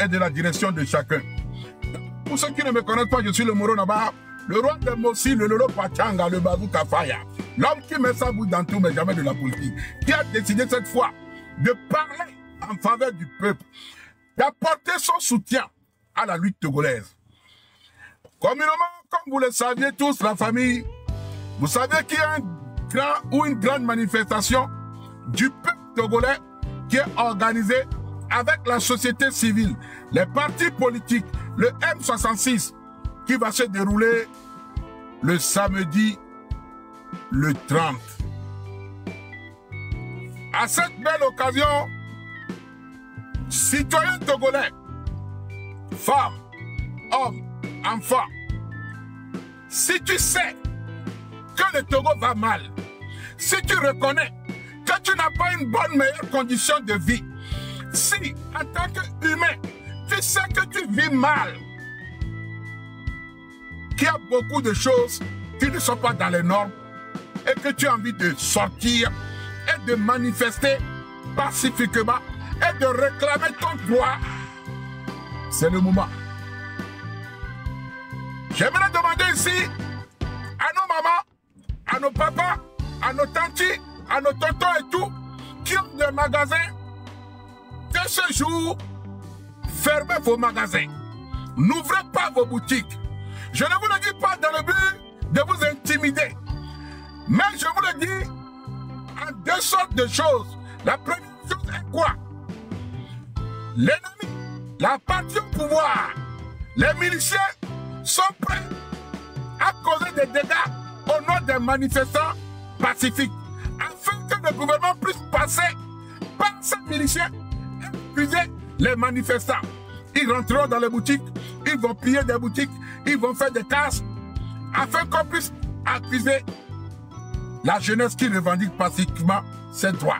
et de la direction de chacun. Pour ceux qui ne me connaissent pas, je suis le Moro Naba, le roi de Mossi, le Lolo Pachanga, le Bazooka Faya, l'homme qui met sa bouche dans tout, mais jamais de la politique, qui a décidé cette fois de parler en faveur du peuple, d'apporter son soutien à la lutte togolaise. Communément, comme vous le saviez tous, la famille, vous savez qu'il y a un grand ou une grande manifestation du peuple togolais qui est organisée avec la société civile, les partis politiques, le M66, qui va se dérouler le samedi le 30. À cette belle occasion, citoyens togolais, femmes, hommes, enfants, si tu sais que le Togo va mal, si tu reconnais que tu n'as pas une bonne meilleure condition de vie, si en tant qu'humain, tu sais que tu vis mal, qu'il y a beaucoup de choses qui ne sont pas dans les normes et que tu as envie de sortir et de manifester pacifiquement et de réclamer ton droit, c'est le moment. J'aimerais demander ici à nos mamans, à nos papas, à nos tantis, à nos tontons et tout, qui ont des magasins, que ce jour, fermez vos magasins. N'ouvrez pas vos boutiques. Je ne vous le dis pas dans le but de vous intimider, mais je vous le dis en deux sortes de choses. La première chose est quoi? L'ennemi, la partie au pouvoir, les miliciens sont prêts à causer des dégâts au nom des manifestants pacifiques, afin que le gouvernement puisse passer par ces miliciens et accuser les manifestants. Ils rentreront dans les boutiques, ils vont piller des boutiques, ils vont faire des casses, afin qu'on puisse accuser la jeunesse qui revendique pacifiquement ses droits.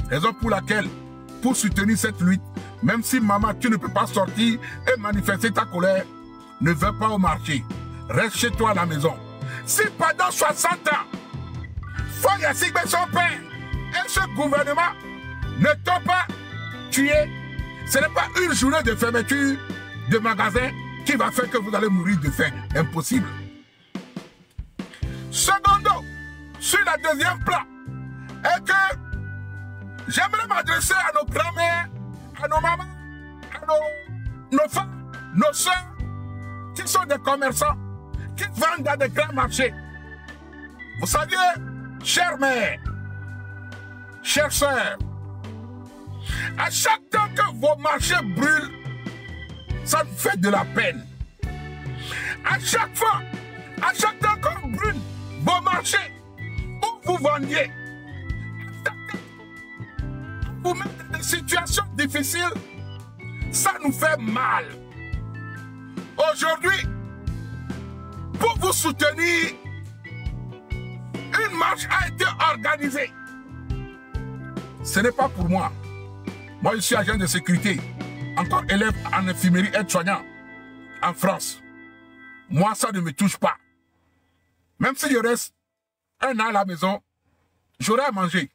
Raison pour laquelle, pour soutenir cette lutte, même si maman, tu ne peux pas sortir et manifester ta colère, ne va pas au marché. Reste chez toi à la maison. Si pendant 60 ans, Foya Sigbe son père et ce gouvernement ne t'ont pas tué, ce n'est pas une journée de fermeture de magasin qui va faire que vous allez mourir de faim. Impossible. Secondo, sur la deuxième plan, est que j'aimerais m'adresser à nos grands-mères, à nos mamans, à nos femmes, nos soeurs, qui sont des commerçants, qui vendent dans des grands marchés. Vous saviez, chères mères, chères sœurs, à chaque temps que vos marchés brûlent, ça me fait de la peine. À chaque fois, à chaque temps qu'on brûle vos marchés, où vous vendiez, vous mettez dans des situations difficiles, ça nous fait mal. Aujourd'hui, pour vous soutenir, une marche a été organisée. Ce n'est pas pour moi. Moi, je suis agent de sécurité, encore élève en infirmerie aide-soignant en France. Moi, ça ne me touche pas. Même si je reste un an à la maison, j'aurai à manger.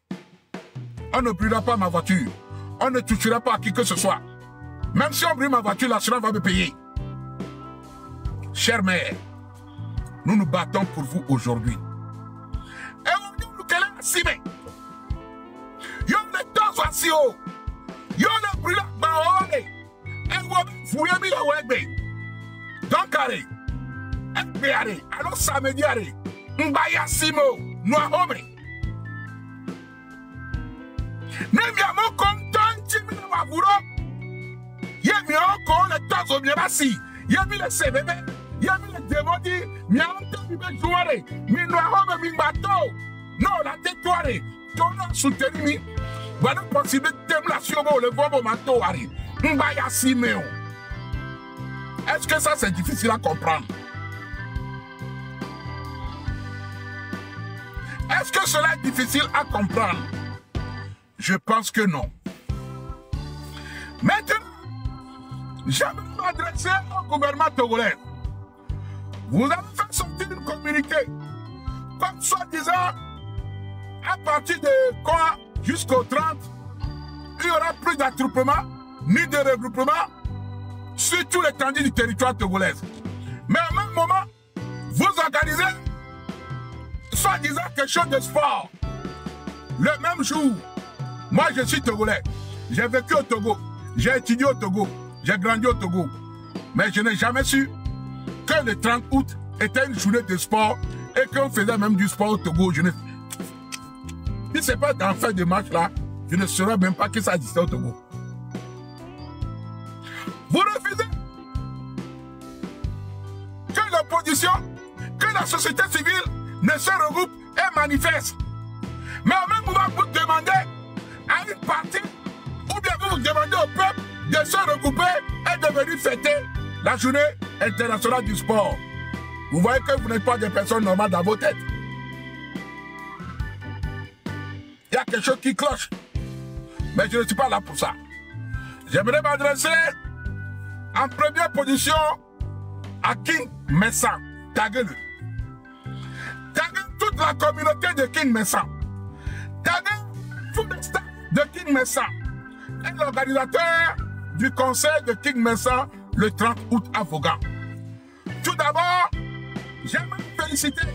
On ne brûlera pas ma voiture. On ne touchera pas à qui que ce soit. Même si on brûle ma voiture, l'assurance va me payer. Chère mère, nous nous battons pour vous aujourd'hui. Et on dit que l'on a simé. Yon le temps assis haut. Yon le brûle à baole. Et vous avez mis le web. Donc, allez. Et allez. Alors, samedi, allez. Mbaya Simo. Noa Hombre. Nemiamo kontan chimina waburo. Yemi oko le temps au miabasi. Yemi le CBB. Yemi le démodi. Mianto bibe jouare. Minoa Hombre mingbato. Non, la tétoire. Tono soutenu mi. Voilà possible d'émulation le vobo mato ari. Mbaya Simeo. Est-ce que ça c'est difficile à comprendre? Est-ce que cela est difficile à comprendre? Je pense que non. Maintenant, j'aimerais m'adresser au gouvernement togolais. Vous avez fait sortir un communiqué, comme soi-disant, à partir de quoi jusqu'au 30, il n'y aura plus d'attroupement, ni de regroupement, sur tout l'étendue du territoire togolais. Mais au même moment, vous organisez, soi-disant, quelque chose de sport. Le même jour, moi je suis togolais. J'ai vécu au Togo, j'ai étudié au Togo, j'ai grandi au Togo. Mais je n'ai jamais su que le 30 août était une journée de sport et qu'on faisait même du sport au Togo. Si ce n'est pas dans fin de match là, je ne saurais même pas que ça existait au Togo. Vous refusez que l'opposition, que la société civile ne se regroupe et manifeste. Mais au même moment, vous demandez à une partie, ou bien vous demandez au peuple de se regrouper et de venir fêter la journée internationale du sport. Vous voyez que vous n'êtes pas des personnes normales dans vos têtes. Il y a quelque chose qui cloche. Mais je ne suis pas là pour ça. J'aimerais m'adresser en première position à King Mensah. Taguez-le. Taguez toute la communauté de King Mensah. Taguez tout le staff de King Mensah. Et l'organisateur du conseil de King Mensah le 30 août à Vaughan. Tout d'abord, j'aimerais féliciter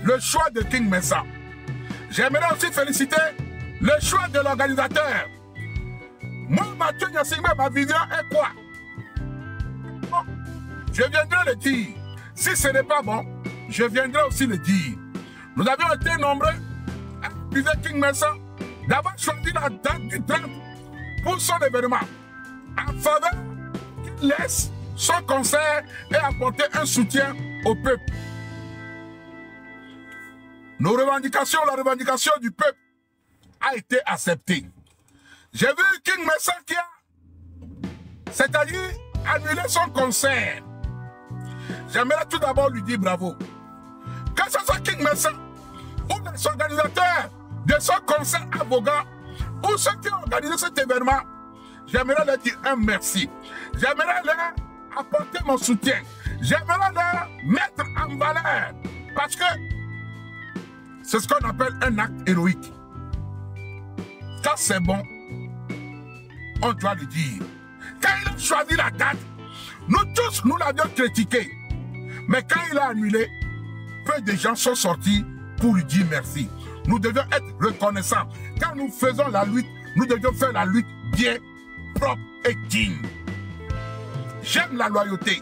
le choix de King Mensah. J'aimerais aussi féliciter le choix de l'organisateur. Moi, Mathieu Nyasingbe, ma vision est quoi? Bon, je viendrai le dire. Si ce n'est pas bon, je viendrai aussi le dire. Nous avions été nombreux à accuser King Mensah d'avoir choisi la date du 30 pour son événement, en faveur qu'il laisse son concert et apporter un soutien au peuple. Nos revendications, la revendication du peuple a été acceptée. J'ai vu King Mensah qui a, c'est-à-dire annulé son concert. J'aimerais tout d'abord lui dire bravo. Que ce soit King Mensah ou les organisateurs de son concert à Vaughan ou ceux qui ont organisé cet événement, j'aimerais leur dire un merci. J'aimerais leur apporter mon soutien. J'aimerais leur mettre en valeur parce que c'est ce qu'on appelle un acte héroïque. Quand c'est bon, on doit le dire. Quand il a choisi la date, nous tous, nous l'avions critiqué. Mais quand il a annulé, peu de gens sont sortis pour lui dire merci. Nous devions être reconnaissants. Quand nous faisons la lutte, nous devions faire la lutte bien, propre et digne. J'aime la loyauté.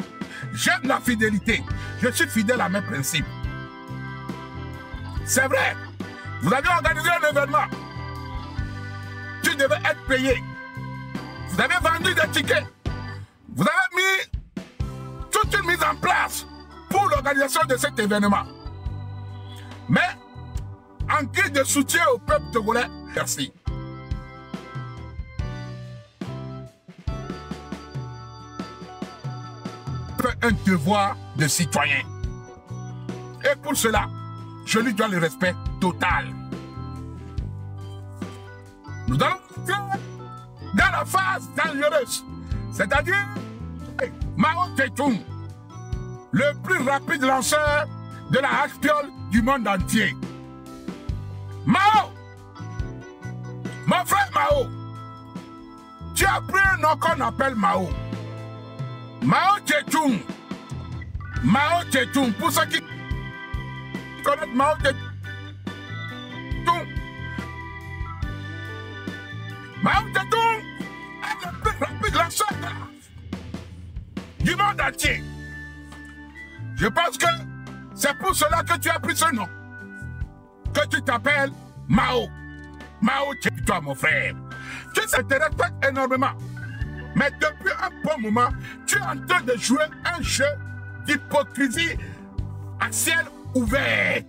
J'aime la fidélité. Je suis fidèle à mes principes. C'est vrai. Vous avez organisé un événement. Tu devais être payé. Vous avez vendu des tickets. Vous avez mis toute une mise en place pour l'organisation de cet événement. Mais, en guise de soutien au peuple togolais, merci. Un devoir de citoyen. Et pour cela, je lui dois le respect total. Nous allons entrer dans la phase dangereuse, c'est-à-dire Mao Tse-tung, le plus rapide lanceur de la hache-piole du monde entier. Mao, mon frère Mao, tu as pris un nom qu'on appelle Mao. Mao Tse-tung. Mao Tse-tung. Pour ceux qui connaissent Mao Tse-tung. Mao Tse-tung est le plus rapide lanceur du monde entier. Je pense que c'est pour cela que tu as pris ce nom. Que tu t'appelles Mao. Mao Tse-tung, toi mon frère. Tu te respectes énormément. Mais depuis un bon moment, tu es en train de jouer un jeu d'hypocrisie à ciel ouvert.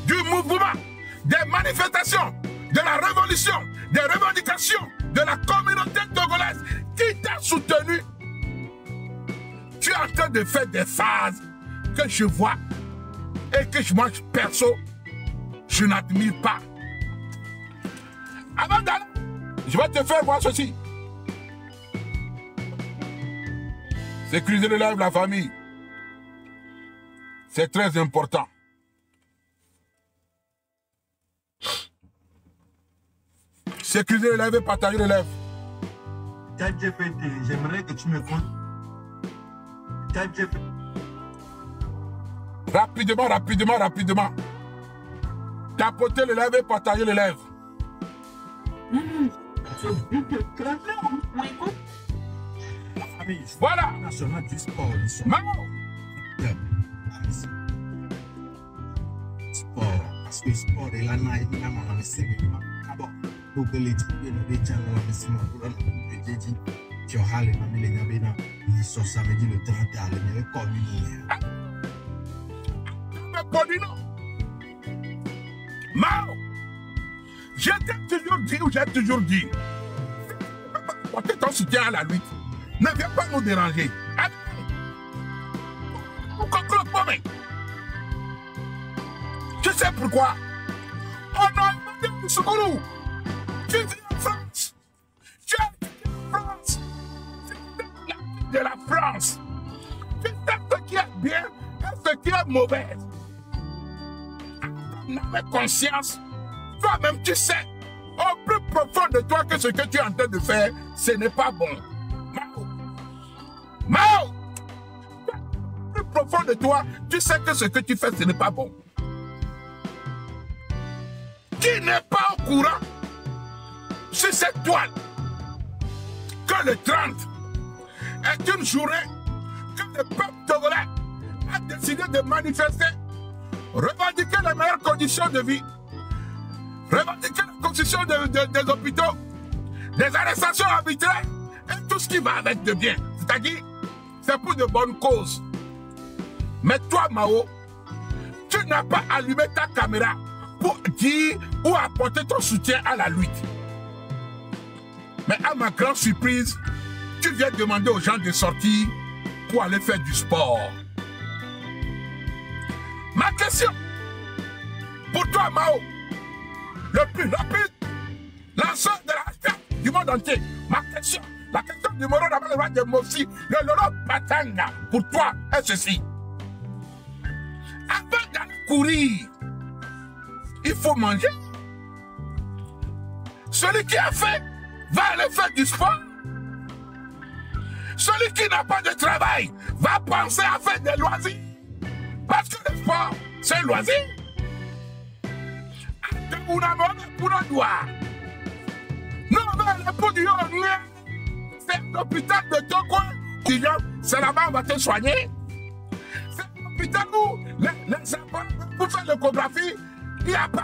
Du mouvement, des manifestations, de la révolution, des revendications de la communauté togolaise qui t'a soutenu. Tu es en train de faire des phases que je vois et que moi, perso, je n'admire pas. Avant d'aller, je vais te faire voir ceci. Sécuriser le live, la famille. C'est très important. Sécuriser le lève et partager le lève. ChatGPT, j'aimerais que tu me comptes. ChatGPT. Rapidement, rapidement, rapidement. Tapoter le lève et partager le lève. Voilà. National du sport. Maman. Sport. Parce que le sport est là, il y a un d'abord, donc les types de channels, tu as les mamelles, ils sont samedi le 30 à l'année comme Mao, je t'ai toujours dit, portez ton soutien à la lutte. Ne viens pas nous déranger. Tu sais pourquoi? Oh non, il Soukourou, tu vis en France. Tu es en France. De la France. Tu sais ce qui est bien et ce qui est mauvais. Avec conscience, toi-même tu sais au plus profond de toi que ce que tu es en train de faire, ce n'est pas bon. Mao, au plus profond de toi, tu sais que ce que tu fais, ce n'est pas bon. Qui n'est pas au courant sur cette toile que le 30 est une journée que le peuple togolais a décidé de manifester, revendiquer les meilleures conditions de vie, revendiquer la construction des hôpitaux, des arrestations arbitraires et tout ce qui va avec de bien. C'est-à-dire, c'est pour de bonnes causes. Mais toi, Mao, tu n'as pas allumé ta caméra pour dire ou apporter ton soutien à la lutte. Mais à ma grande surprise, tu viens demander aux gens de sortir pour aller faire du sport. Ma question, pour toi, Mao, le plus rapide lanceur de la carte du monde entier, ma question, la question numéro d'abord le roi de Mossi, le Lolo Patanga, pour toi, est ceci. Avant d'aller courir, il faut manger. Celui qui a faim va aller faire du sport. Celui qui n'a pas de travail va penser à faire des loisirs. Parce que le sport, c'est un loisir. Non, c'est l'hôpital de ton coin. C'est là-bas on va te soigner. C'est l'hôpital où les enfants, pour faire l'échographie, il n'y a pas.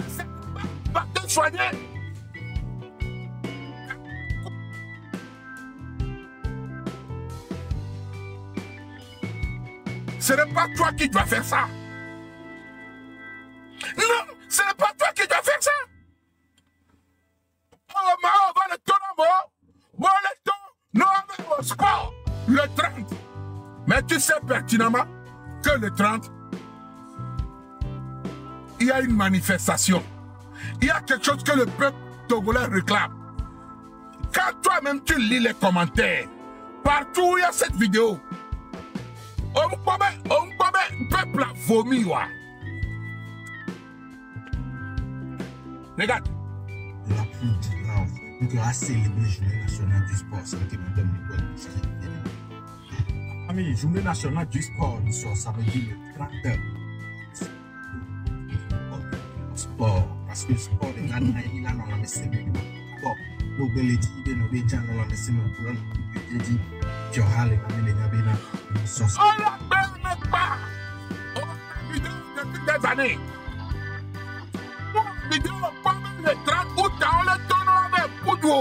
C'est là-bas on va te soigner. Ce n'est pas toi qui dois faire ça. Non, ce n'est pas toi qui dois faire ça. Oh, Mao, va le ton amour. Bon, le ton, non, au sport. Le 30. Mais tu sais pertinemment que le 30, il y a une manifestation. Il y a quelque chose que le peuple togolais réclame. Quand toi-même tu lis les commentaires, partout où il y a cette vidéo, on peuple a vomi, ouais. Regarde. La plus grave, donc il a célébré la journée nationale du sport, c'est le qui me donne le Ami, journée nationale du sport, nous sommes samedi le 30. Sport, parce que le sport est là, il a dans la messaine. Bon, nous bellétis, nous béjans dans la messaine, pour nous dit, tu auras les mamelles, nous sommes. On la belle pas. On a vidéo depuis des années. On a vidéo pendant le 30 août, on le tourne avec Poudou.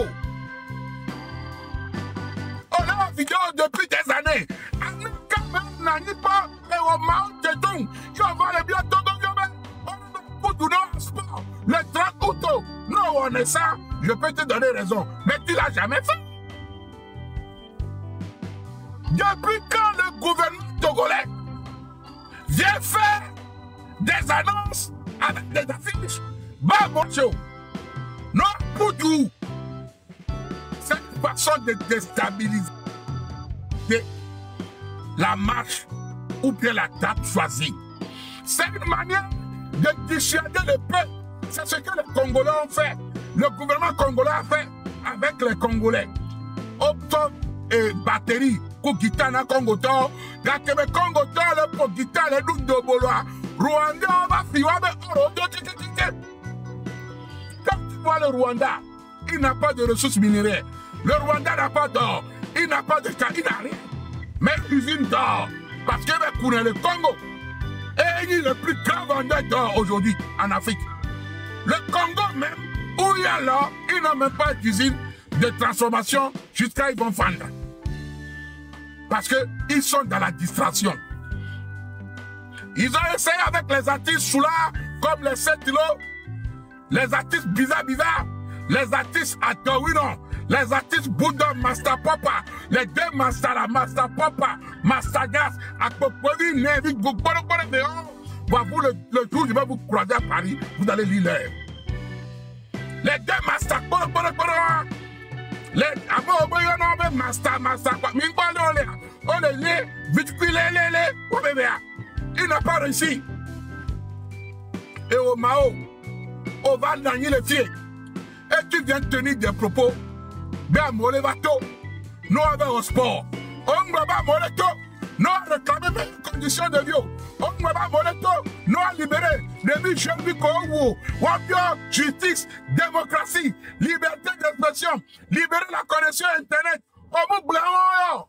On a la vidéo depuis des années. On a quand même n'a pas et on m'a dit donc, je vais bien tout on a Poudou dans le sport. Le 30 août, nous on est ça, je peux te donner raison. Mais tu l'as jamais fait. Depuis quand le gouvernement togolais vient faire des annonces avec des affiches, bah mon show, non, Poudou, c'est une façon de déstabiliser la marche ou bien la date choisie. C'est une manière de dissuader le peuple. C'est ce que les Congolais ont fait. le gouvernement congolais a fait avec les Congolais. Opto et batterie, pour guitare na Congo to, gakebe Congo to, le pour guitare, le doute de Boloa. Rwanda va fiwa be oro. Quand tu vois le Rwanda, il n'a pas de ressources minéraires. Le Rwanda n'a pas d'or. Il n'a pas de cas, il n'a rien. Mais usine d'or. Parce que le Congo est le plus grand vendeur d'or aujourd'hui en Afrique. Le Congo même, où il y a l'or, ils n'ont même pas d'usine de transformation jusqu'à ils vont vendre. Parce qu'ils sont dans la distraction. Ils ont essayé avec les artistes soulard, comme les Setilo, les artistes bizarres, les artistes Atowino, les artistes Bouddha, Master Papa, les deux Master Papa, Master Gas, Akpopodi, Nevi, Goukboro, vous le jour où je vais vous croiser à Paris, vous allez lire l'air. Les deux Master, les Abo, Master, Mingbalo, on les lit, vite, il n'a pas réussi. Et au Mao, on va gagner les pieds. Et tu viens tenir des propos. Bien, Molevato, nous avons au sport. On va pas Moleto, nous réclamer les conditions de vie. On va pas Moleto, nous libérer les jeunes du Congo. Justice, démocratie, liberté d'expression, libérer la connexion Internet. On vous blâme.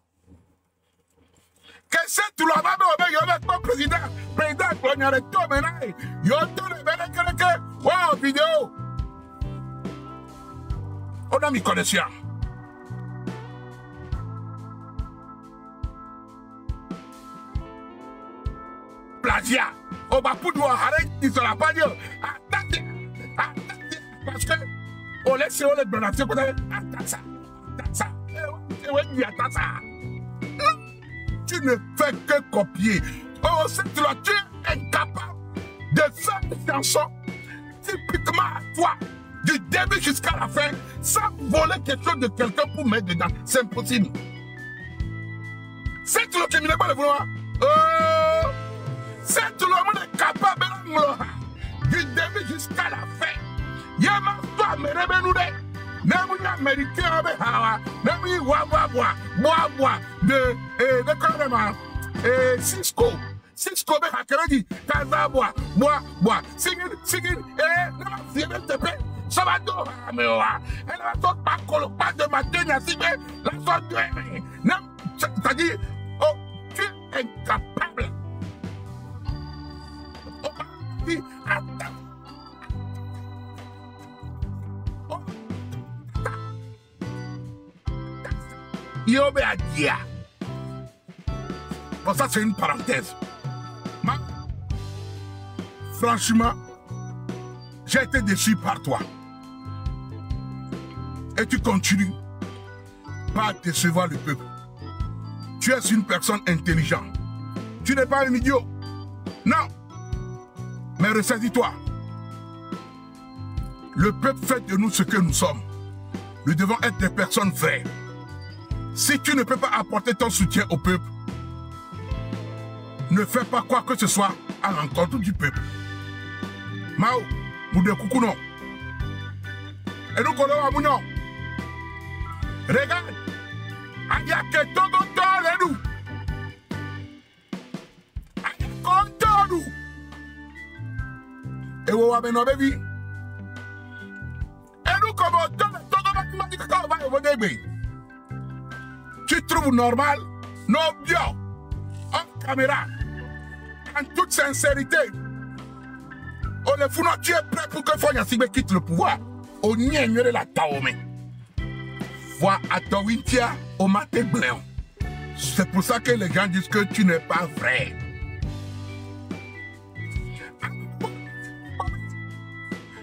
Qu'est-ce que tu l'as dit avec le président? Président, il y a des taux maintenant. Il y a des vidéo. On a mis connexion. Plagiat. On va pouvoir arrêter, ils ne sont pas dit. Attendez. Parce que on laisse les donations. Attends ça. Tu ne fais que copier. Oh, tu es incapable de faire une chanson typiquement à toi, du début jusqu'à la fin, sans voler quelque chose de quelqu'un pour mettre dedans. C'est impossible. C'est tout le monde qui n'est pas le vouloir. C'est tout le monde est capable du début jusqu'à la fin. Il y a ma femme, Nemu américain avec Hawa, Nemu bois de carrément Cisco avec Hakaradi, Kaza bois, singing, nama fièvre te paix, ça va d'or, mais elle va sortir pas colopat de matin à signer, la sorte de c'est-à-dire, oh, tu es incapable. Oh, dit, attends. Yobe a dia. Bon, ça, c'est une parenthèse. Franchement, j'ai été déçu par toi. Et tu continues pas décevoir le peuple. Tu es une personne intelligente. Tu n'es pas un idiot. Non. Mais ressaisis-toi. Le peuple fait de nous ce que nous sommes. Nous devons être des personnes vraies. Si tu ne peux pas apporter ton soutien au peuple, ne fais pas quoi que ce soit à l'encontre du peuple. Mao, Moudé Koukouno. Et nous connaissons Amounon. Regarde, il y a que Togo et nous. Il y a que nous. Et vous avez nos bébés. Et nous, comme Togo, tu trouves normal, non bien, en caméra, en toute sincérité. On le fout, tu es prêt pour que Fonya Sigbe quitte le pouvoir. On y est de la Taomé. Vois à Tawintia au matin blanc. C'est pour ça que les gens disent que tu n'es pas vrai.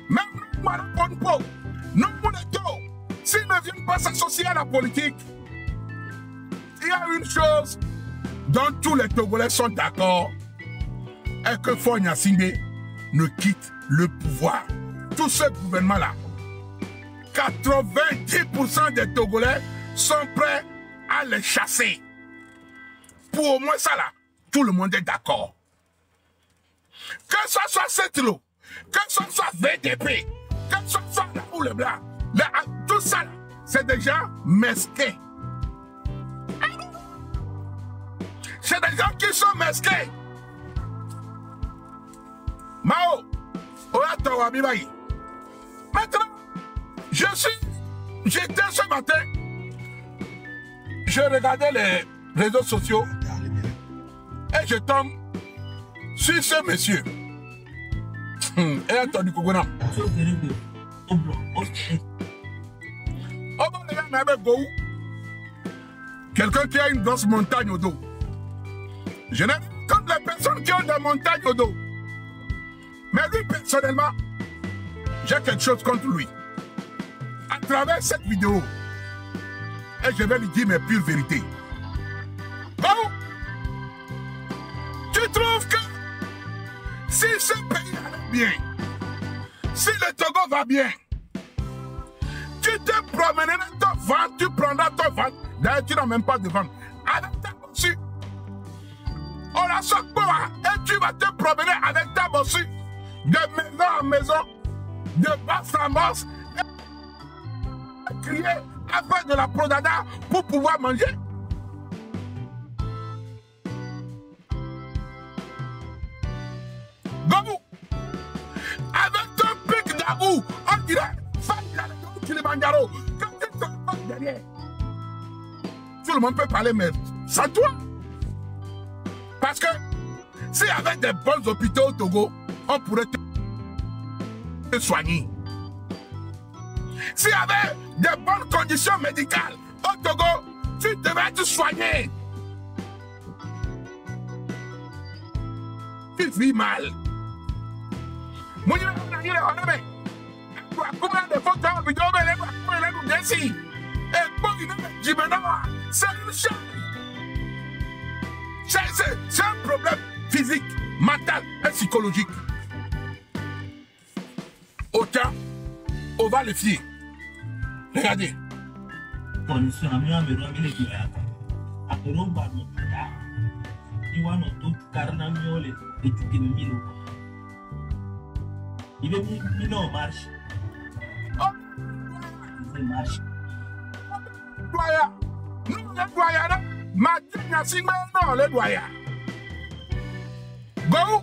Même Maraponpo, non Moneto, s'ils ne viennent pas s'associer à la politique, il y a une chose dont tous les Togolais sont d'accord, est que Fonya Sigbe ne quitte le pouvoir. Tout ce gouvernement-là, 90% des Togolais sont prêts à les chasser. Pour au moins ça là, tout le monde est d'accord. Que ce soit Setlo, que ce soit VDP, que ce soit là où les blancs. Tout ça, c'est des gens mesquins. C'est des gens qui sont mesquins. Mao, maintenant, j'étais ce matin, je regardais les réseaux sociaux et je tombe sur ce monsieur. Et Anthony Kougounam. Quelqu'un qui a une grosse montagne au dos. Je n'aime comme les personnes qui ont des montagnes au dos. Mais lui, personnellement, j'ai quelque chose contre lui. À travers cette vidéo, et je vais lui dire mes pures vérités. Bon, tu trouves que si ce pays allait bien, si le Togo va bien, tu te promèneras ton ventre, tu prendras ton ventre. D'ailleurs, tu n'as même pas de ventre. Avec ta bossue. On la sort pas. Et tu vas te promener avec ta bossue. De maison en maison. De basse en basse. Et crier à faire de la prodada pour pouvoir manger. Gobou. Avec ton pic d'abou, on dirait Kilimanjaro. Quand tu te passes derrière, tout le monde peut parler, mais sans toi. Parce que s'il y avait des bons hôpitaux au Togo, on pourrait te soigner. S'il y avait des bonnes conditions médicales au Togo, tu devais te soigner. Tu vis mal. C'est un problème physique, mental et psychologique. Autant, on va le fier. Regardez. Il est mis en marche. Il marche. Nous, les doyens, maintenant, si nous les doyens. Go!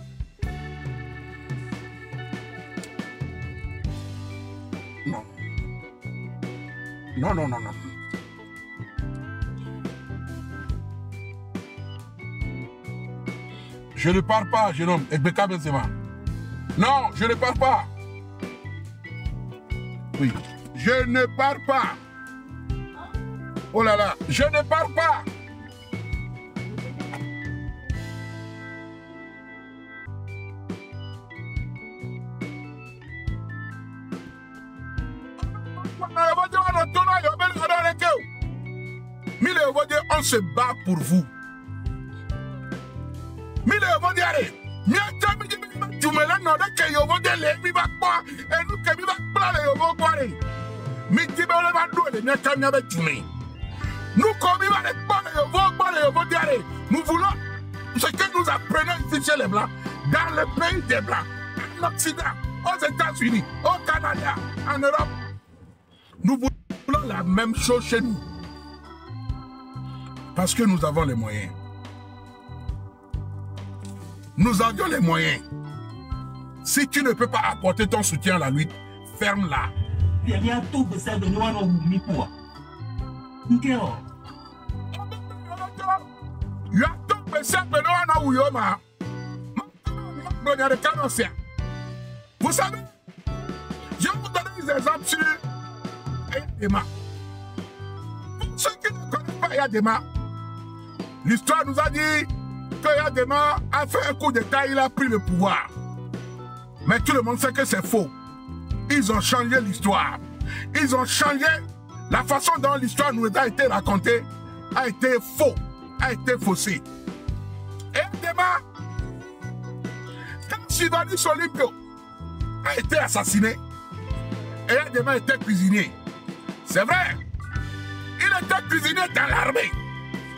Non. Non, non, non, non. Je ne parle pas, jeune homme. Ekbeka Benzema. Non, je ne parle pas. Oui. Je ne parle pas. Oh là là, je ne parle pas. On se bat pour vous. Nous voulons ce que nous apprenons ici chez les Blancs, dans le pays des Blancs, en Occident, aux États-Unis, au Canada, en Europe. Nous voulons la même chose chez nous. Parce que nous avons les moyens. Nous avions les moyens. Si tu ne peux pas apporter ton soutien à la lutte, ferme-la. Il y a tout de ça de nous en oubli quoi. Il y a tout de ça de nous en oubli quoi. Vous savez, je vais vous donner des exemples sur Yadema. Pour ceux qui ne connaissent pas Yadema, l'histoire nous a dit que Yadema a fait un coup d'État, il a pris le pouvoir. Mais tout le monde sait que c'est faux. Ils ont changé l'histoire. Ils ont changé la façon dont l'histoire nous a été racontée, a été faux, a été faussée. Et Yadema, quand Sylvanus Olympio a été assassiné, et Yadema était cuisinier. C'est vrai. Il était cuisinier dans l'armée.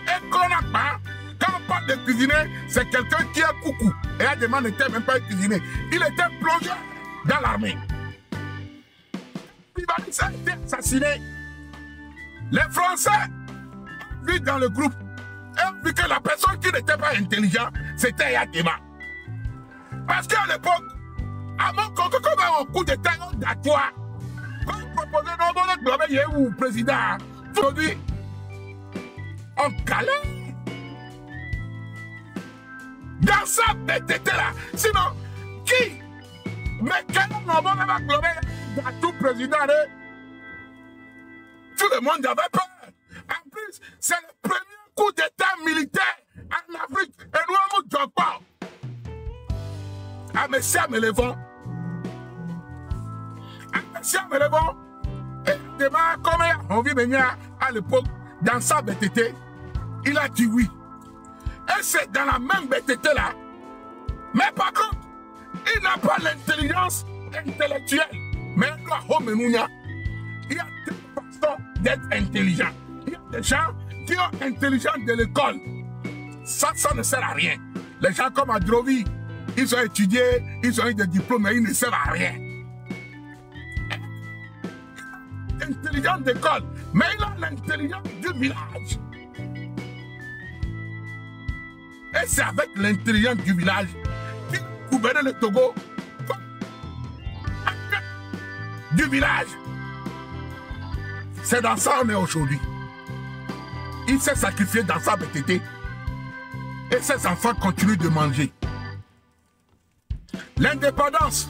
Et Konakba, quand on parle de cuisinier, c'est quelqu'un qui a coucou. Et Yadema n'était même pas un cuisinier. Il était plongé dans l'armée. journaliste a été assassiné. Les Français ont vu dans le groupe, ont vu que la personne qui n'était pas intelligente, c'était Yatema. Parce qu'à l'époque, avant qu'on comme un coup d'État d'Atois, quand on proposait le président, aujourd'hui, on calait. Dans sa bêteté là. Sinon, qui? Mais quel moment va globé dans tout président? Tout le monde avait peur. En plus, c'est le premier coup d'État militaire en Afrique. Et nous avons dit pas. Ah, monsieur Amelevon. Ah, monsieur Amelevon. Et demain, comme on vit venir à l'époque, dans sa bêteté, il a dit oui. Et c'est dans la même bêteté là. Mais par contre, il n'a pas l'intelligence intellectuelle. Mais il y a des façons d'être intelligent. Il y a des gens qui ont intelligence de l'école. Ça ne sert à rien. Les gens comme Adrovi, ils ont étudié, ils ont eu des diplômes, mais ils ne servent à rien. Intelligence d'école, mais il a l'intelligence du village. Et c'est avec l'intelligence du village qu'il gouverne le Togo. Du village. C'est dans ça qu'on est aujourd'hui. Il s'est sacrifié dans sa bêteté. Et ses enfants continuent de manger. L'indépendance.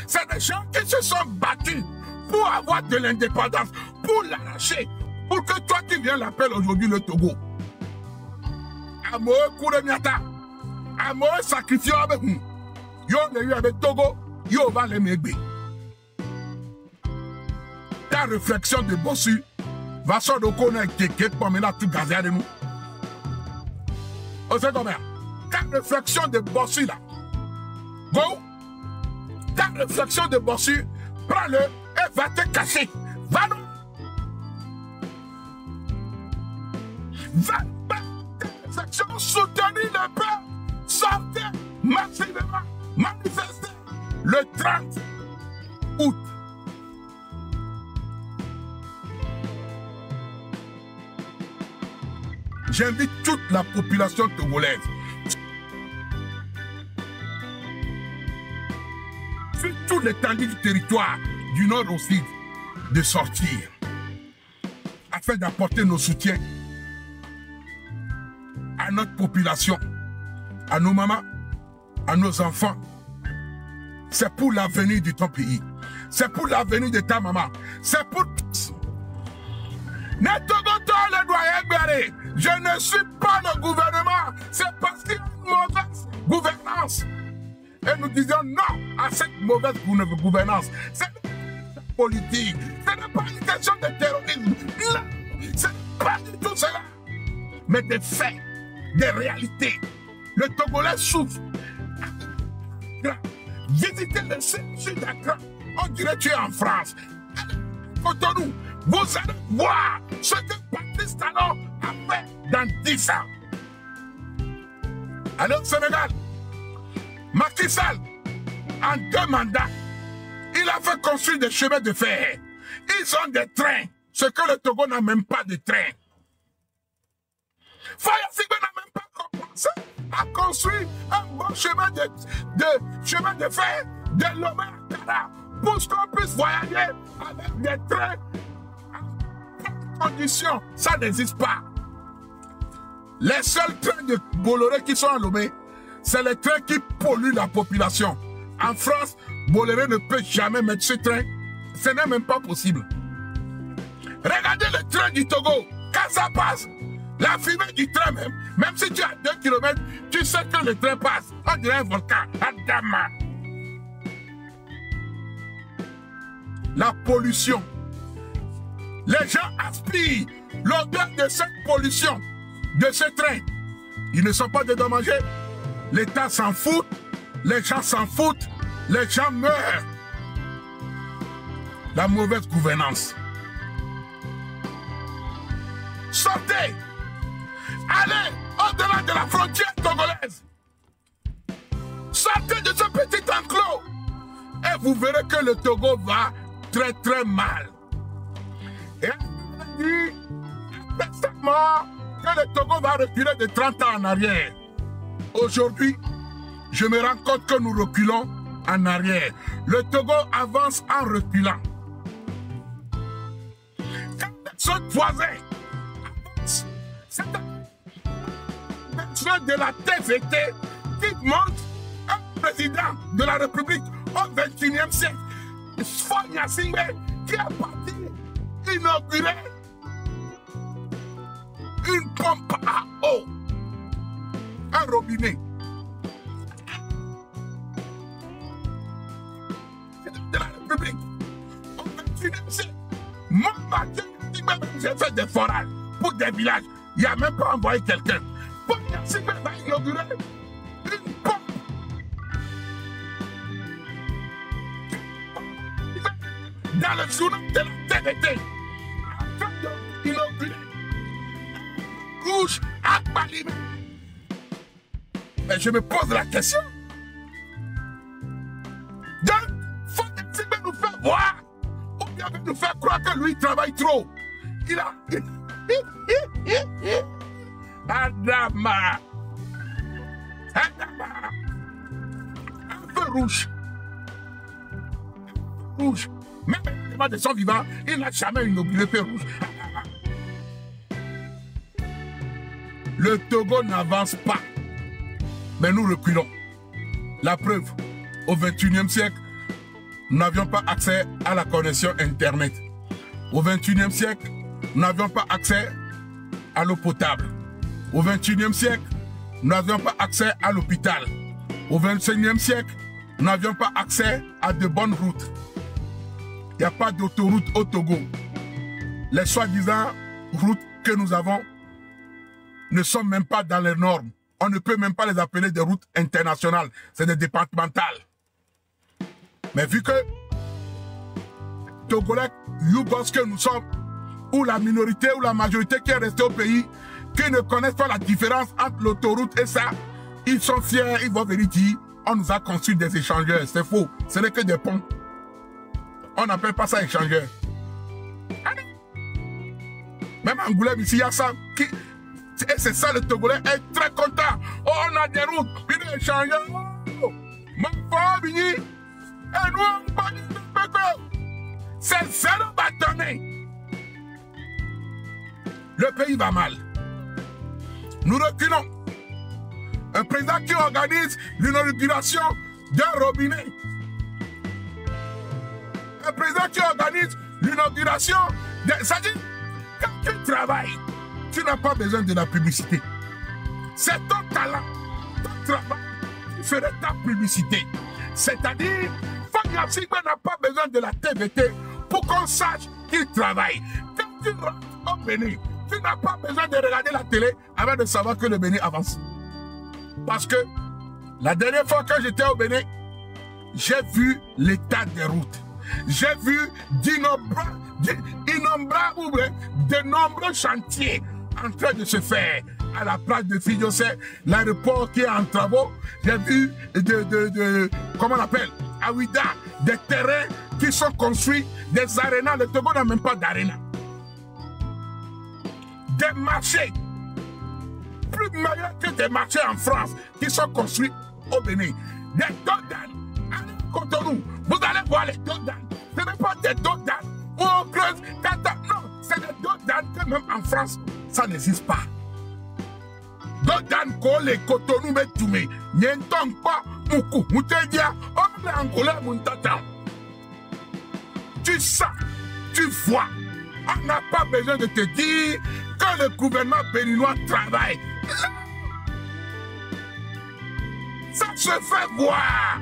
C'est des gens qui se sont battus pour avoir de l'indépendance, pour l'arracher, pour que toi qui viens l'appeler aujourd'hui le Togo. Amoe Kouremiata, Amoe sacrifié avec nous. Yo ne eu avec Togo, yo va les mégber. Ta réflexion de bossu va sortir de connaître quelqu'un pour mener tout gazé de nous. Vous savez combien? Ta réflexion de bossu là. Go. Ta réflexion de bossu, prends-le et va te cacher. Va nous. Va ta réflexion, soutenir le peuple. Sortez massivement, manifestez le 30 août. J'invite toute la population togolaise, sur tout l'étendue du territoire, du nord au sud, de sortir, afin d'apporter nos soutiens à notre population, à nos mamans, à nos enfants. C'est pour l'avenir de ton pays. C'est pour l'avenir de ta maman. C'est pour tous. Je ne suis pas le gouvernement. C'est parce qu'il y a une mauvaise gouvernance. Et nous disons non à cette mauvaise gouvernance. C'est politique. Ce n'est pas une question de terrorisme. Non, ce n'est pas du tout cela. Mais des faits, des réalités. Le Togolais souffre. Visitez le sud d'Accra. On dirait que tu es en France. Cotonou, vous allez voir ce que Patrice Talon a fait dans 10 ans. Allez au Sénégal, Macky Sall, en 2 mandats, il a fait construire des chemins de fer. Ils ont des trains, ce que le Togo n'a même pas de train. Faye Sigbe n'a même pas commencé à construire un bon chemin de fer de Lomé à Kara pour qu'on puisse voyager avec des trains en bonnes conditions. Ça n'existe pas. Les seuls trains de Bolloré qui sont à Lomé, c'est les trains qui polluent la population. En France, Bolloré ne peut jamais mettre ce train. Ce n'est même pas possible. Regardez le train du Togo. Quand ça passe, la fumée du train même si tu as 2 km, tu sais que le train passe. On dirait un volcan. Adama. La pollution. Les gens aspirent l'odeur de cette pollution, de ce train. Ils ne sont pas dédommagés. L'État s'en fout. Les gens s'en foutent. Les gens meurent. La mauvaise gouvernance. Sortez. Allez au-delà de la frontière togolaise. Sortez de ce petit enclave. vous verrez que le Togo va très très mal. Et on a dit récemment que le Togo va reculer de 30 ans en arrière. Aujourd'hui, je me rends compte que nous reculons en arrière. Le Togo avance en reculant. Quand les autres voisins avancent, c'est un de la TVT qui montre un président de la République au XXIe siècle, Fonya Singbe, qui a parti inaugurer une pompe à eau, un robinet. De la République au XXIe siècle. Moi, j'ai fait des forages pour des villages. Il n'a même pas envoyé quelqu'un. Fonya Singbe va inaugurer une pompe. Dans le journal de la TVT, en train d'inaugurer rouge à Balimé. Mais je me pose la question. Donc, Fonya Singbe nous fait voir, ou bien nous faire croire que lui travaille trop. Il a... Adama. Adama. Un feu rouge. Rouge. Même de son vivant, il n'a jamais inauguré feu rouge. Le Togo n'avance pas. Mais nous reculons. La preuve, au XXIe siècle, nous n'avions pas accès à la connexion Internet. Au XXIe siècle, nous n'avions pas accès à l'eau potable. Au XXIe siècle, nous n'avions pas accès à l'hôpital. Au XXIe siècle, nous n'avions pas accès à de bonnes routes. Il n'y a pas d'autoroute au Togo. Les soi-disant routes que nous avons ne sont même pas dans les normes. On ne peut même pas les appeler des routes internationales. C'est des départementales. Mais vu que Togolais, Yougos que nous sommes, ou la minorité ou la majorité qui est restée au pays, qui ne connaissent pas la différence entre l'autoroute et ça, ils sont fiers, ils vont venir dire, on nous a construit des échangeurs. C'est faux, ce n'est que des ponts. On n'appelle pas ça échangeur. Allez. Même en Angoulême, ici, il y a ça. Et c'est ça, le Togolais est très content. Oh, on a des routes, une échangeur. Oh, mon frère, et nous, on va dire, c'est zéro bâtonné. Le pays va mal. Nous reculons. Un président qui organise l'inauguration d'un robinet. Un président qui organise l'inauguration de... C'est-à-dire, quand tu travailles, tu n'as pas besoin de la publicité. C'est ton talent, ton travail qui ferait ta publicité. C'est-à-dire, Fonya Singbe n'a pas besoin de la TVT pour qu'on sache qu'il travaille. Quand tu rentres au Bénin, tu n'as pas besoin de regarder la télé avant de savoir que le Bénin avance. Parce que la dernière fois que j'étais au Bénin, j'ai vu l'état des routes. J'ai vu de nombreux chantiers en train de se faire. À la place de Fidjosé, l'aéroport qui est en travaux, j'ai vu comment on appelle, à Ouida, des terrains qui sont construits, des arénas. Le Togo n'a même pas d'aréna. Des marchés, plus meilleurs que des marchés en France, qui sont construits au Bénin. Des dodanes. Allez à Cotonou, vous allez voir les dodanes. Ce n'est pas des dodanes où on creuse. Non, c'est des dodanes que même en France, ça n'existe pas. Dodan ko le Cotonou me tume, n'entend pas muku, mutedia, on est en colère muntatan. Tu sens, tu vois, on n'a pas besoin de te dire que le gouvernement béninois travaille. Ça se fait voir.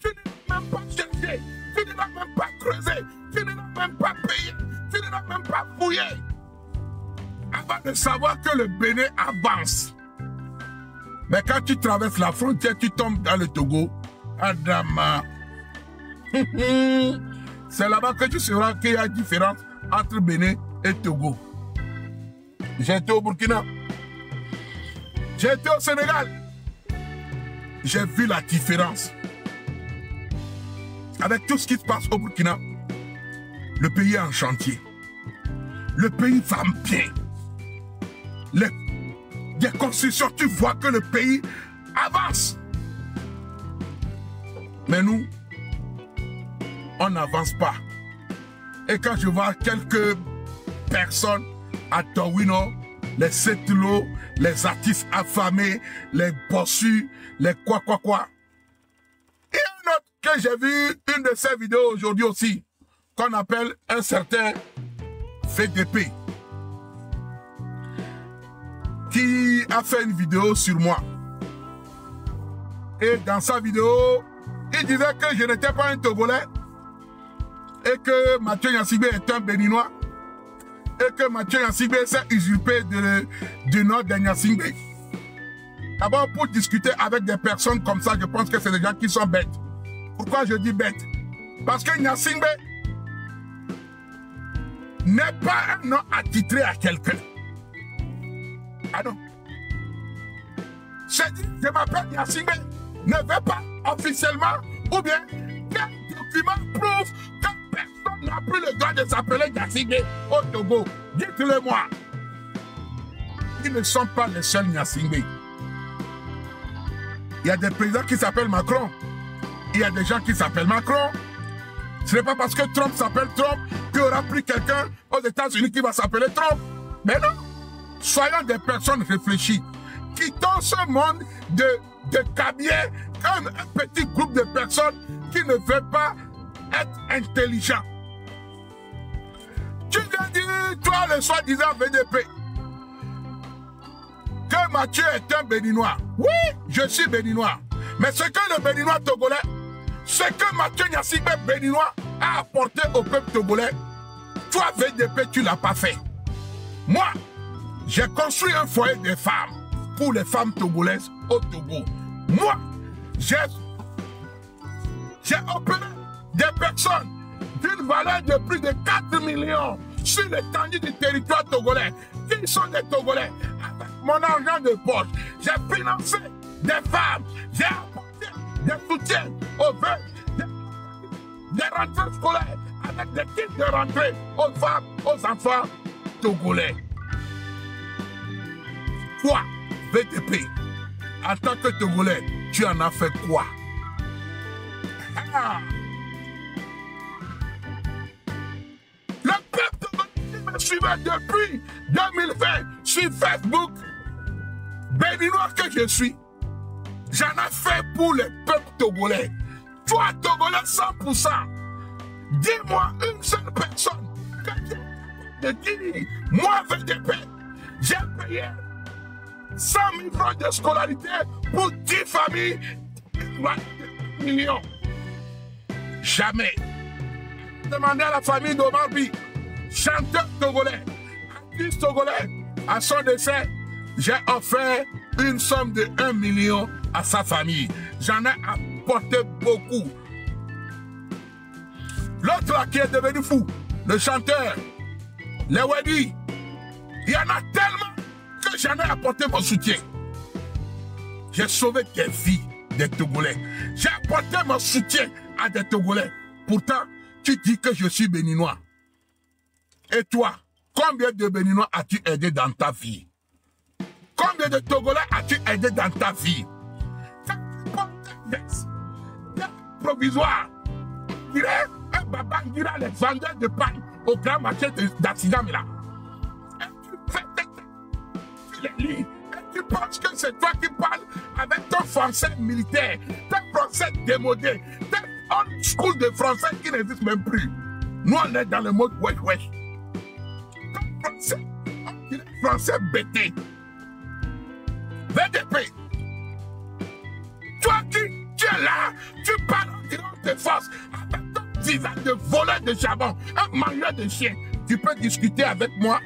Tu n'as même pas cherché, tu n'as même pas creusé, tu n'as même pas payé, tu n'as même pas fouillé. Avant de savoir que le Bénin avance. Mais quand tu traverses la frontière, tu tombes dans le Togo. Adama. C'est là-bas que tu sauras qu'il y a une différence entre Bénin et Togo. J'ai été au Burkina. J'ai été au Sénégal. J'ai vu la différence. avec tout ce qui se passe au Burkina, le pays est en chantier. Le pays va bien. Des constructions, tu vois que le pays avance. Mais nous, on n'avance pas. Et quand je vois quelques personnes à Towino, les Setlo, les artistes affamés, les bossus, les quoi. Et un autre que j'ai vu, une de ces vidéos aujourd'hui aussi, qu'on appelle un certain VDP, qui a fait une vidéo sur moi. Et dans sa vidéo, il disait que je n'étais pas un Togolais et que Mathieu Gnassingbé est un Béninois et que Mathieu Gnassingbé s'est usurpé du nom de Gnassingbé. D'abord, pour discuter avec des personnes comme ça, je pense que c'est des gens qui sont bêtes. Pourquoi je dis bêtes? Parce que Gnassingbé n'est pas un nom attitré à quelqu'un. Ah non. C'est dit, je m'appelle Gnassingbé, ne veut pas officiellement, ou bien quel document prouve que personne n'a plus le droit de s'appeler Gnassingbé au Togo. Dites-le-moi. Ils ne sont pas les seuls Gnassingbé. Il y a des présidents qui s'appellent Macron. Il y a des gens qui s'appellent Macron. Ce n'est pas parce que Trump s'appelle Trump qu'il y aura plus quelqu'un aux États-Unis qui va s'appeler Trump. Mais non. Soyons des personnes réfléchies. Quittons ce monde de cabiais comme un petit groupe de personnes qui ne veulent pas être intelligents. Tu viens dire, toi, le soi-disant VDP, que Mathieu est un Béninois. Oui, je suis Béninois. Mais ce que le Béninois togolais, ce que Mathieu Gnassingbé Béninois a apporté au peuple togolais, toi, VDP, tu ne l'as pas fait. Moi, j'ai construit un foyer de femmes pour les femmes togolaises au Togo. Moi, j'ai opéré des personnes d'une valeur de plus de 4 millions sur l'étendue du territoire togolais, qui sont des Togolais. Avec mon argent de poche, j'ai financé des femmes, j'ai apporté des soutiens aux veuves, des rentrées scolaires, avec des kits de rentrée aux femmes, aux enfants togolais. Toi, VDP, en tant que Togolais, tu en as fait quoi? Ah. Le peuple togolais me suivait depuis 2020 sur Facebook. Béninois que je suis, j'en ai fait pour le peuple togolais. Toi, Togolais 100%, dis-moi une seule personne que tu as dit, moi, VDP, j'ai payé 100 000 francs de scolarité pour 10 familles, 1 million. Jamais. Demandez à la famille d'Omarbi, chanteur togolais, artiste togolais, à son décès, j'ai offert une somme de 1 million à sa famille. J'en ai apporté beaucoup. L'autre là qui est devenu fou, le chanteur, les Wedi, il y en a tellement que j'en ai apporté mon soutien. J'ai sauvé des vies des Togolais. J'ai apporté mon soutien à des Togolais. Pourtant, tu dis que je suis béninois. Et toi, combien de Béninois as-tu aidé dans ta vie? Combien de Togolais as-tu aidé dans ta vie? Provisoire. Il est un Babangida, les vendeurs de pain au grand marché d'accident là. Et tu fais tu les lis. Et tu penses que c'est toi qui parles avec ton français militaire, ton français démodé, ton old school de français qui n'existe même plus. Nous, on est dans le mode wesh wesh. Ton français, on dirait français bêté. VDP. Toi qui es là, tu parles en disant tes forces avec ton visage de voleur de charbon, un mangeur de chien. Tu peux discuter avec moi.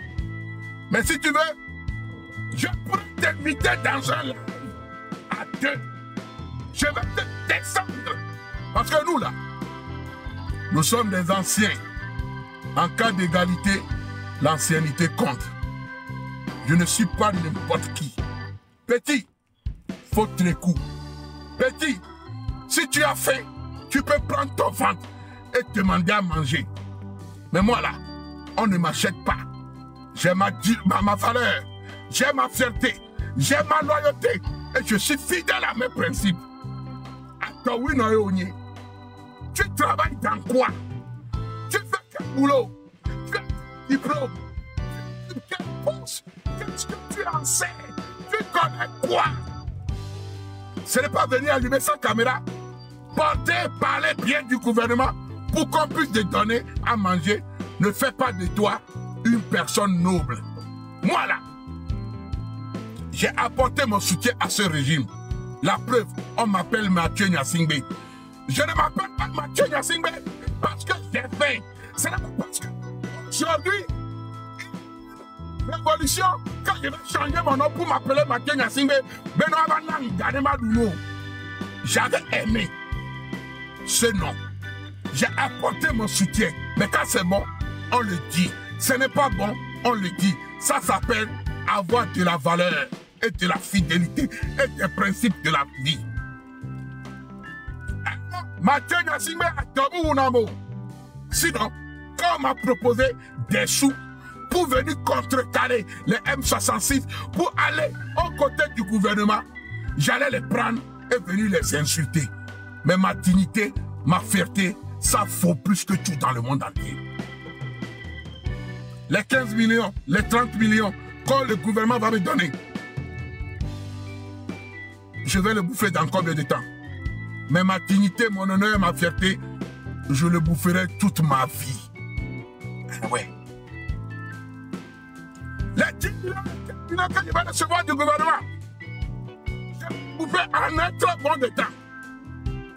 Mais si tu veux, je pourrais t'inviter dans un live à deux. Je vais te descendre. Parce que nous, là, nous sommes des anciens. En cas d'égalité, l'ancienneté compte. Je ne suis pas n'importe qui. Petit, faut les coups. Petit, si tu as faim, Tu peux prendre ton ventre et demander à manger. Mais moi là, on ne m'achète pas. J'ai ma valeur, j'ai ma fierté, j'ai ma loyauté et je suis fidèle à mes principes. Attends, oui, non, tu travailles dans quoi? Tu fais quel boulot? Tu as quel diplôme? Quel poste? Qu'est-ce que tu enseignes? Tu connais quoi? Ce n'est pas venir allumer sa caméra, porter, parler bien du gouvernement pour qu'on puisse te donner à manger. Ne fais pas de toi une personne noble. Moi là, j'ai apporté mon soutien à ce régime. La preuve, on m'appelle Mathieu Gnassingbé. Je ne m'appelle pas Mathieu Gnassingbé parce que j'ai faim. Ce n'est pas parce que aujourd'hui, révolution, quand je vais changer mon nom pour m'appeler Mathieu Gnassingbé, j'avais aimé ce nom. J'ai apporté mon soutien. Mais quand c'est bon, on le dit. Ce n'est pas bon, on le dit. Ça s'appelle avoir de la valeur et de la fidélité et des principes de la vie. Mathieu Gnassingbé a dormi ou non? Sinon, quand on m'a proposé des sous pour venir contrecarrer les M66, pour aller aux côtés du gouvernement, j'allais les prendre et venir les insulter. Mais ma dignité, ma fierté, ça vaut plus que tout dans le monde entier. Les 15 millions, les 30 millions que le gouvernement va me donner, je vais le bouffer dans combien de temps? Mais ma dignité, mon honneur, ma fierté, je le boufferai toute ma vie. Ouais. Les 10 millions que je vais recevoir du gouvernement, je vais bouffer en un très bon de temps.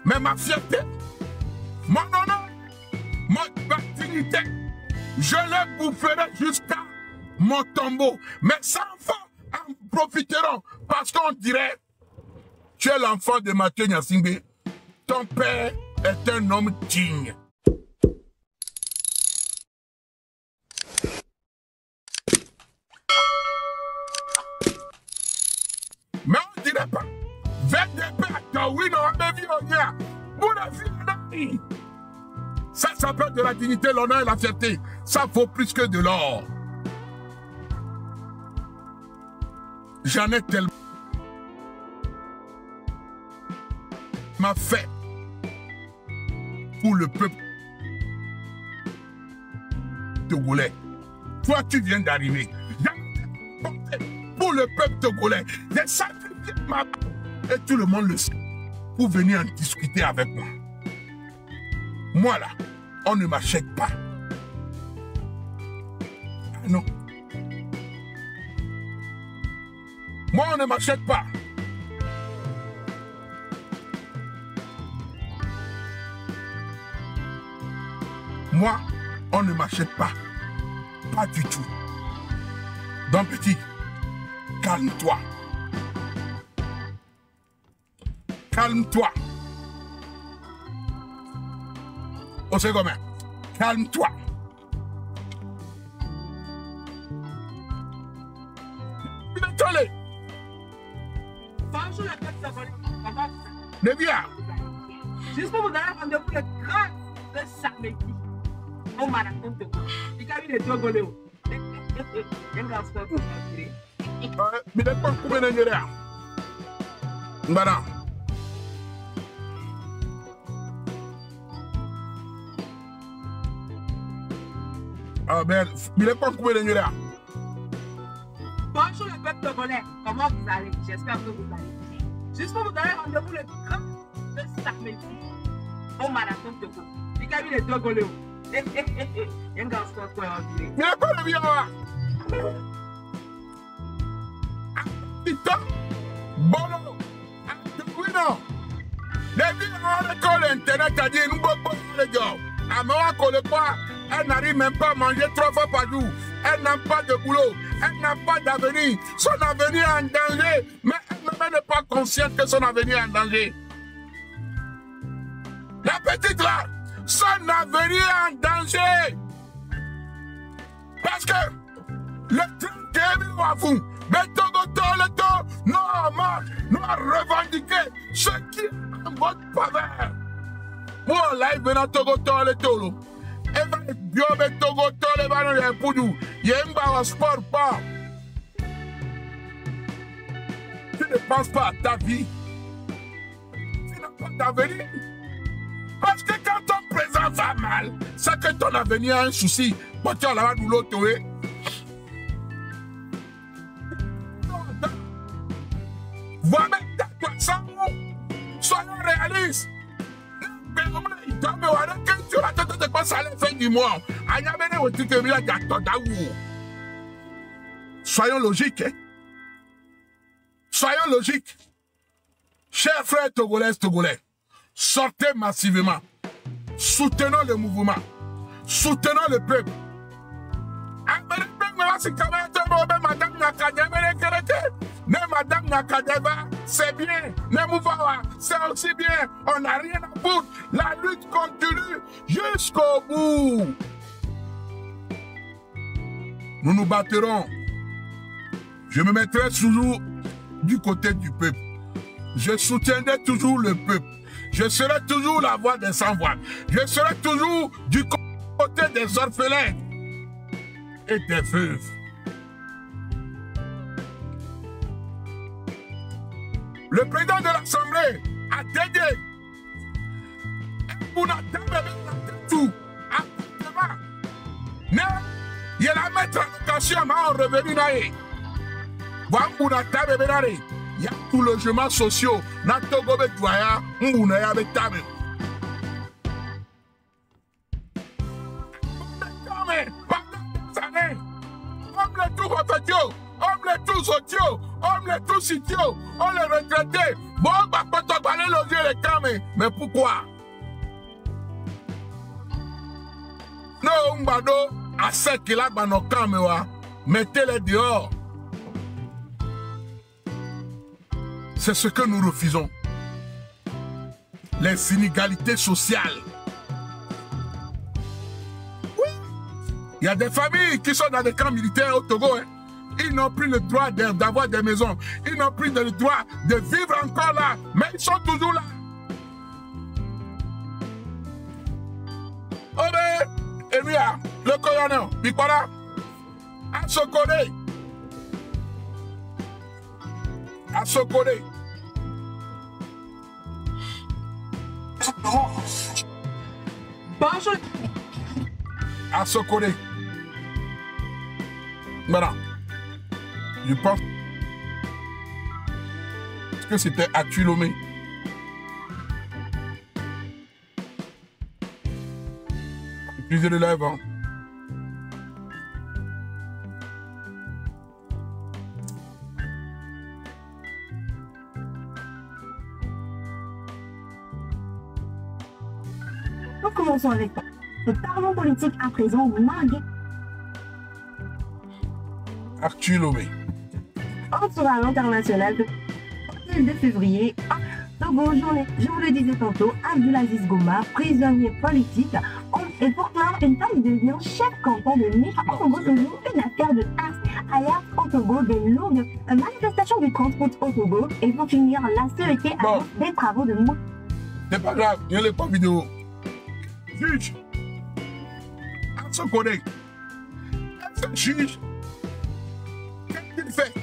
Mais ma fierté, mon honneur, ma dignité, je les boufferai jusqu'à mon tombeau. Mes enfants en profiteront parce qu'on dirait, tu es l'enfant de Mathieu Gnassingbé, ton père est un homme digne. Mais on ne dirait pas, ça s'appelle de la dignité, l'honneur et la fierté. Ça vaut plus que de l'or. J'en ai tellement fait pour le peuple togolais. Toi, tu viens d'arriver. Pour le peuple togolais, j'ai sacrifié ma... Et tout le monde le sait. Pour venir en discuter avec moi. Moi là, on ne m'achète pas. Non. Moi, on ne m'achète pas. Moi, on ne m'achète pas. Pas du tout. Donc, petit, calme-toi. Calme-toi. On sait comment. Calme-toi. Désolé. Le bien. Juste pour vous donner rendez-vous le 30 de samedi. Au marathon de quoi? Il y a eu des Togolais. Mais n'est pas combien de Nigeria. Mbana. Ah ben, il n'est pas combien de Nigeria. Bonjour le peuple togolais, comment vous allez? J'espère que vous allez. Juste pour vous donner rendez-vous le 30 de samedi. Au marathon de quoi? Il y a eu des Togolais. Il n'est pas le bien. Putain, Bolo, Antoine, les villes à l'école internet a dit nous beaucoup les gars. À moi elle n'arrive même pas à manger 3 fois par jour. Elle n'a pas de boulot, elle n'a pas d'avenir. Son avenir est en danger, mais elle n'est pas consciente que son avenir est en danger. La petite là, son avenir est en danger. Parce que le train qui est à vous, mais nous avons revendiqué ce qui est en votre faveur. live maintenant Togo Tole Tolo. Et va biobe Togo Tole va nous y pour nous. Yemba au sport pas. Tu ne penses pas à ta vie. Tu n'as pas d'avenir. Parce que quand ton présent va mal, c'est que ton avenir a un souci. Bon, tu as la douleur, soyons réalistes. Soyons logiques. Hein? Soyons logiques. Chers frères togolais, sortez massivement. Soutenons le mouvement. Soutenons le peuple. Madame Nakadeva, c'est bien. Nemouvawa, c'est aussi bien. On n'a rien à foutre. La lutte continue jusqu'au bout. Nous nous battrons. Je me mettrai toujours du côté du peuple. Je soutiendrai toujours le peuple. Je serai toujours la voix des sans-voix. Je serai toujours du côté des orphelins et des veuves. Le président de l'Assemblée a dédié pour tout appartement. Il a mettre en location à revenu naïe. Il y a tout logement social. Natogo Betwaya, Mbunaya Betame. Homme le tout refaitio, homme le tout sotio, homme le tout sitio, on les retraités. Bon, bah, quand on va aller loger les camés. Mais pourquoi? Non, Mbado, à ce qu'il a dans nos camés, mettez-les dehors. C'est ce que nous refusons. Les inégalités sociales. Oui. Il y a des familles qui sont dans des camps militaires au Togo. Hein. Ils n'ont plus le droit d'avoir des maisons. Ils n'ont plus le droit de vivre encore là. Mais ils sont toujours là. Oh ben, et lui, le colonel, Bikola, à Sokone. À Sokone. Bonjour. À Sokone. Voilà. Je pense que c'était à Tulomé. Utilisez le live. Hein. Nous commençons avec le parlement politique à présent, Marguerite. Arthur Lomé. Entre à l'international le 2 février, Togo, je vous le disais tantôt, Abdulaziz Goma, prisonnier politique, et proclame une femme devient chef canton de Niche au Togo, toujours une affaire de alerte au Togo, de lourdes manifestations du transport au Togo, et pour finir, la CET annonce des travaux de mots. C'est pas grave, il n'y a pas vidéo. Juge, à ce côté, ce juge, qu'est-ce qu'il fait?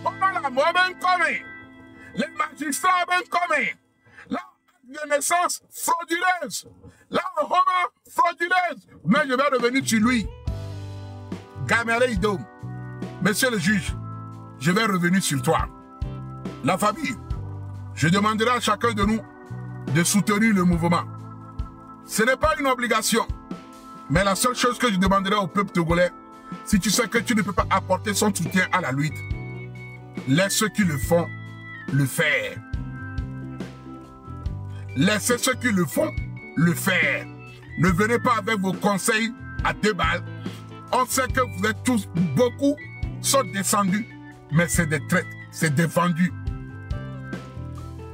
Pendant la mort, ben commis, les magistrats ben commis, la naissance frauduleuse, la roman frauduleuse, mais je vais revenir sur lui. Gamere Idom, monsieur le juge, je vais revenir sur toi. La famille, je demanderai à chacun de nous de soutenir le mouvement. Ce n'est pas une obligation, mais la seule chose que je demanderai au peuple togolais, si tu sais que tu ne peux pas apporter son soutien à la lutte, laisse ceux qui le font le faire. Laissez ceux qui le font le faire. Ne venez pas avec vos conseils à 2 balles. On sait que vous êtes tous, beaucoup sont descendus, mais c'est des traites, c'est des vendus.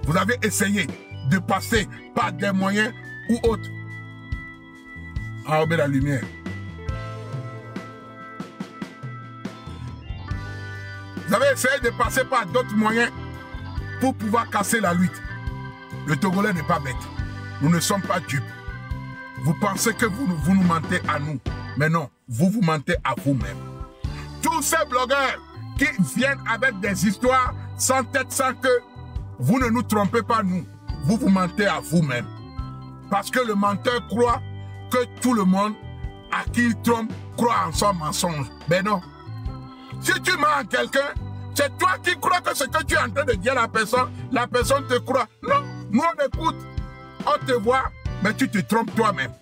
Vous avez essayé de passer par des moyens ou autres. Enlevez la lumière. Vous avez essayé de passer par d'autres moyens pour pouvoir casser la lutte. Le Togolais n'est pas bête. Nous ne sommes pas dupes. Vous pensez que vous nous mentez à nous. Mais non, vous mentez à vous-même. Tous ces blogueurs qui viennent avec des histoires sans tête, sans queue, vous ne nous trompez pas, nous. Vous mentez à vous-même. Parce que le menteur croit que tout le monde à qui il trompe croit en son mensonge. Ben non. Si tu mens à quelqu'un, c'est toi qui crois que ce que tu es en train de dire à la personne te croit. Non, nous on écoute, on te voit, mais tu te trompes toi-même.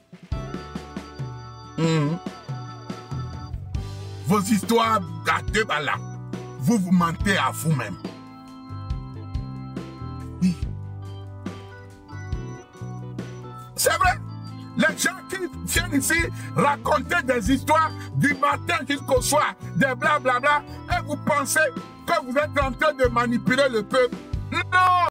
Vos histoires gâtées, là, vous mentez à vous-même. Oui. C'est vrai. Les gens qui viennent ici raconter des histoires du matin jusqu'au soir, des blablabla, et vous pensez que vous êtes en train de manipuler le peuple.